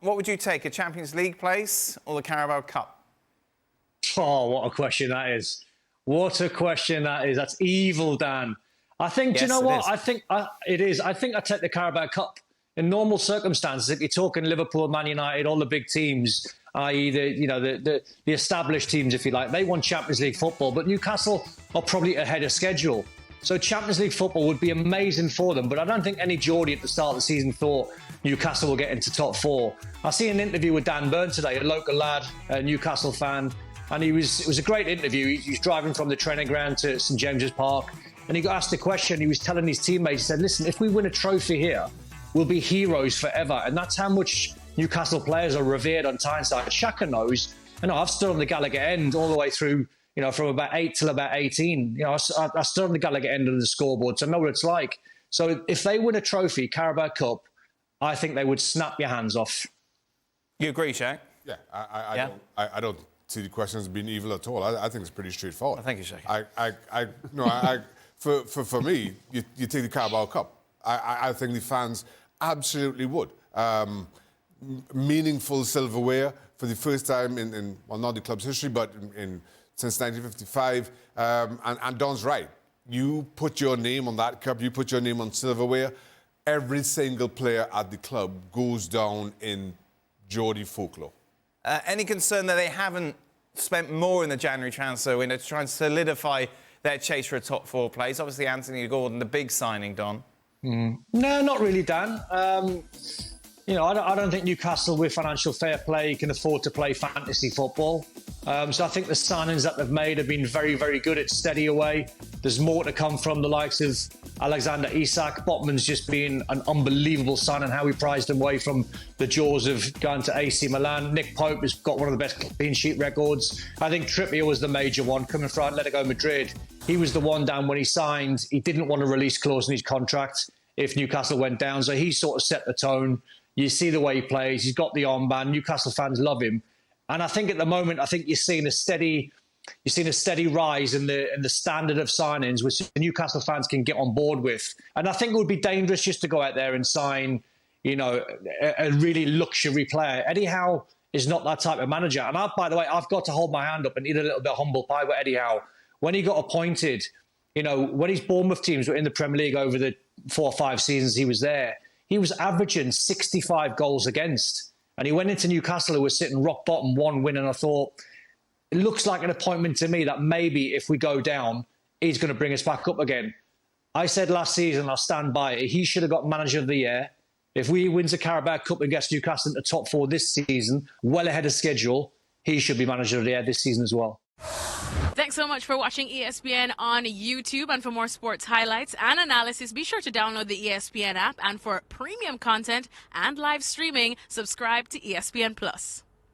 what would you take, a Champions League place or the Carabao Cup? Oh, what a question that is. What a question that is. That's evil, Dan. I think, do you know what? I think it is. I think I take the Carabao Cup. In normal circumstances, if you're talking Liverpool, Man United, all the big teams, i.e. the established teams, if you like, they won Champions League football, but Newcastle are probably ahead of schedule. So Champions League football would be amazing for them, but I don't think any Geordie at the start of the season thought Newcastle will get into top four. I see an interview with Dan Burn today, a local lad, a Newcastle fan, and it was a great interview. He was driving from the training ground to St James's Park, and he got asked a question. He was telling his teammates, he said, listen, if we win a trophy here, we'll be heroes forever. And that's how much Newcastle players are revered on Tyneside. Shaka knows. I've stood on the Gallagher end all the way through, from about 8 till about 18. I stood on the Gallagher end of the scoreboard, so I know what it's like. So if they win a trophy, Carabao Cup, I think they would snap your hands off. You agree, Shaq? Yeah, I don't see the question as being evil at all. I think it's pretty straightforward. Well, thank you, Shaq. For me, you take the Carabao Cup. I think the fans absolutely would. Meaningful silverware for the first time in not the club's history, but since 1955. And Don's right. You put your name on that cup, you put your name on silverware, every single player at the club goes down in Geordie folklore. Any concern that they haven't spent more in the January transfer window to try and solidify their chase for a top four place? Obviously, Anthony Gordon, the big signing, Don. No, not really, Dan. I don't think Newcastle, with financial fair play, can afford to play fantasy football. So I think the signings that they've made have been very, very good. It's steady away. There's more to come from the likes of Alexander Isak. Botman's just been an unbelievable signing, how he prized him away from the jaws of going to AC Milan. Nick Pope has got one of the best clean sheet records. I think Trippier was the major one, coming from Atletico Madrid. He was the one down when he signed. He didn't want a release clause in his contract if Newcastle went down. So he sort of set the tone. You see the way he plays. He's got the armband. Newcastle fans love him. And I think at the moment, you're seeing a steady rise in the standard of signings, which the Newcastle fans can get on board with. And I think it would be dangerous just to go out there and sign, a really luxury player. Eddie Howe is not that type of manager. And by the way, I've got to hold my hand up and eat a little bit of humble pie with Eddie Howe. When he got appointed, when his Bournemouth teams were in the Premier League over the 4 or 5 seasons he was there, he was averaging 65 goals against. And he went into Newcastle, who was sitting rock bottom, 1 win. And I thought, it looks like an appointment to me that maybe if we go down, he's going to bring us back up again. I said last season, I'll stand by it, he should have got Manager of the Year. If we wins a Carabao Cup and gets Newcastle into top 4 this season, well ahead of schedule, he should be Manager of the Year this season as well. Thanks so much for watching ESPN on YouTube. And for more sports highlights and analysis, be sure to download the ESPN app. And for premium content and live streaming, subscribe to ESPN Plus.